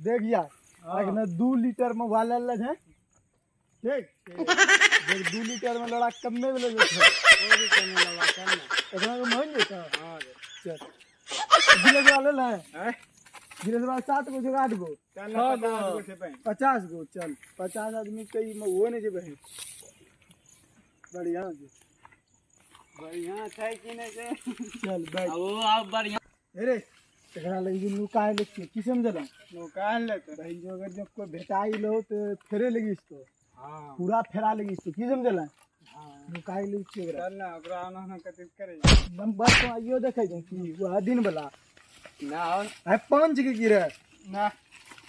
देख यार आज ना 2 लीटर में वाला लग है ठीक देख 2 लीटर में लड़ा कम में लग है और भी करने लगा करना इतना को मान लेता हां चल गिलास वाला है गिलास वाला 7 गो 8 गो चल 50 गो से 50 गो चल 50 आदमी कई में वो नहीं जे बहन बढ़िया बढ़िया छै कि नहीं जे चल बैठ वो आप बढ़िया अरे तकरा लगी नुकाए लेके की समझला नुकाए लेते भाई जो अगर जब कोई भेटाई लो तो फेरे लगी इसको हां पूरा फेरा लगी इसको की समझला हां नुकाए ले चल ना ओकरा ना कतित करे हम बस तो आइयो देखे जे की वो दिन वाला ना है 5 के गिरे ना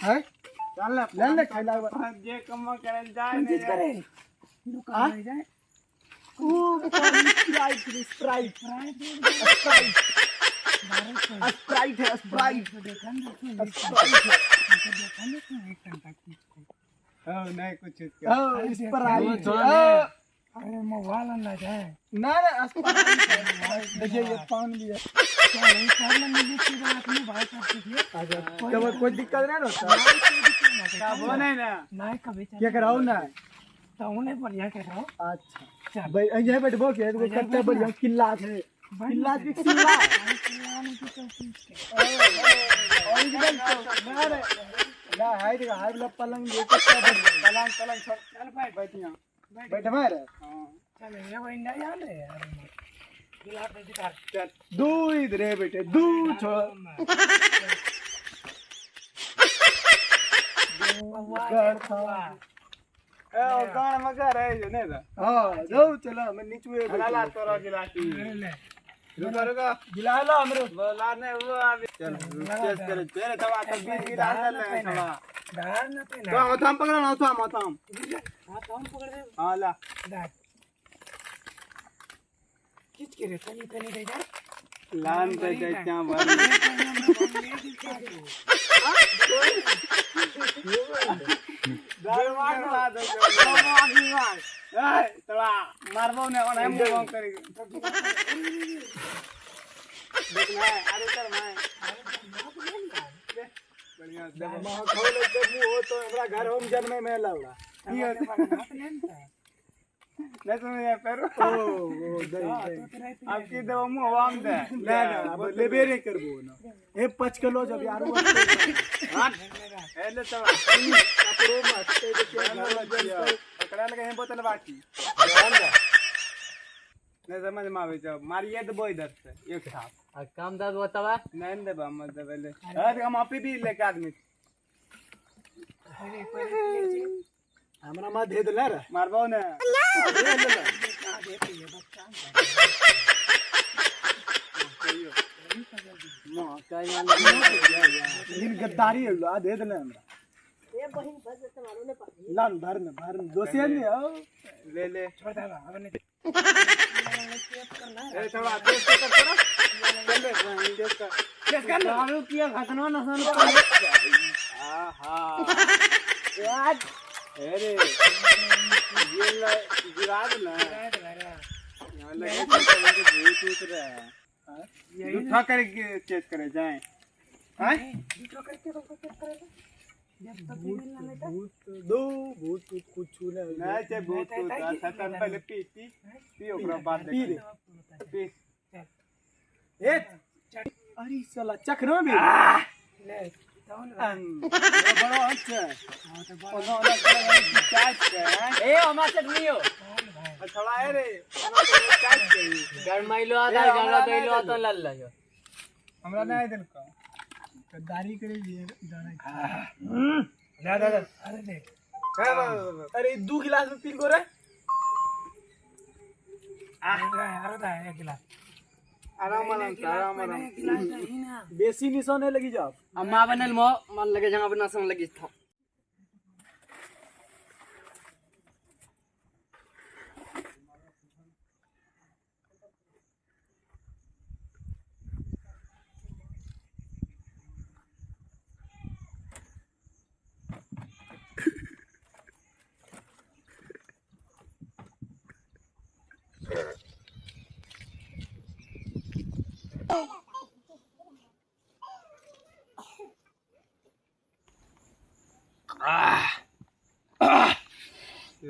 है चल ना ले ले खाइला जे कम करे जाए नहीं करे नुकाए जाए खूब स्प्राइट स्प्राइट स्प्राइट स्प्राइट है स्प्राइट नहीं कुछ स्प्राइट अरे मोबाइल ना जाए ना ना स्प्राइट देखिए ये पान भी है नहीं पान मिली की बात में भाई करते थे तो कोई दिक्कत नहीं होता वो नहीं ना नहीं कभी क्या कराओ ना तो उन्हें बढ़िया कराओ अच्छा भाई यही बैठबो के तो करते बढ़िया किल्ला है किल्ला की किल्ला ओरिजिनल तो ना रे ना हाइट का हाइट ला पलंग लेके पलंग पलंग चल भाई बैठिया बैठ मार हां चल ये बंदा यार यार किल्ला पे दिखा चल दू इधर है बेटे दू छो कर था ए ओ गान मगर है जो ने हां जाओ चलो मैं नीचे ला तोरा गिलासी ले रुका रुका गिला ला हमरो बोला ने वो आ चल टेस्ट करे तेरे दवा तो 20 गिलास ले दवा दार न पे ना तो हम पकड़ ना तो हम हां तो हम पकड़ दे हां ला दार किच के रे तनी तनी दे जा लान पे दे क्या भर दार मार ला दे मार मार ए तोड़ा मारबो ने ओने मुंह करी देखना है अरे कर मैं बढ़िया दमा खोल दे मुंह तो हमरा घर होम जन्मे में लौड़ा नहीं तो मैं पर ओ दे आपकी दवा मुंह वाम दे ना अब लेबे रे करबो ना ए 5 किलो जब यार हां ए ले तो कपड़ो मत दे के पकड़ा लगे हैं बोतल बाकी नहीं समझ में आवे जब मारिए दबो इधर से एक साथ काम दाद बतावा नहीं दबा मत दबले अरे हम आपी भी लेके आदमी अरे पर हमरा मत दे दले रे मारबो ने दे ले दे पिए बच्चा मो काई इन गद्दारी है ला दे दले हमरा ए बहिन बस तुम्हारो ने पानी लान भर न दोसे ले ले ले छोड़ दे हमने ए थोड़ा टेस्ट कर करो चल ले टेस्ट कर दारू किया खतना न सन आहा यार अरे ये ला गिराद ना यहां लगे तो भूत उतर रहा है यही उठा कर चेक करे जाए हैं उठा करके तो चेक करे जब तक मिलना नहीं था दो भूत कुछ नहीं चे भूत तो सतन पहले पी ओकरा बाद पी ए अरे साला चखरो भी ले बड़ो अच्छा हां तो बड़ो चाट ए ओमा चटनी हो थोड़ा है रे चाट के गरमाइलो आधा गरला दैलो तो लल ला हमरा नहीं दिल का गद्दारी करे लिए जाना दादा अरे देख अरे 2 गिलास में पी को रे अरे दा एक गिलास आराम बेसी निशान है लगी जाओ अम्मा बनल मो मन लगे जहां बना संग लगी था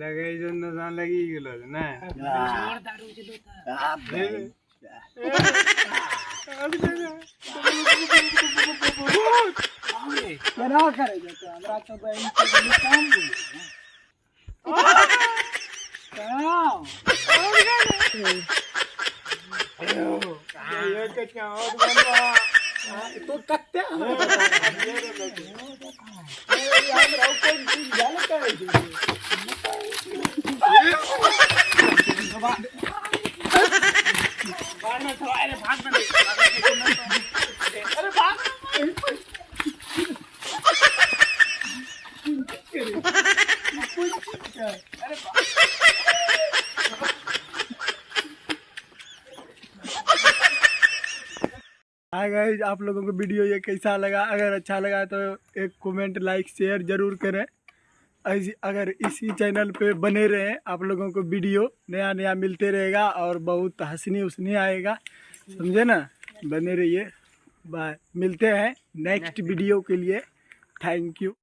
लगे जो नसान लगी गेलो ना क्या करे जाते हमरा तो बहन के काम तो कत्ते हाय गाइस, आप लोगों को वीडियो ये कैसा लगा? अगर अच्छा लगा तो एक कमेंट, लाइक, शेयर जरूर करें। अगर इसी चैनल पे बने रहें, आप लोगों को वीडियो नया नया मिलते रहेगा और बहुत हंसनी उसनी आएगा, समझे ना? बने रहिए। बाय, मिलते हैं नेक्स्ट वीडियो के लिए। Thank you.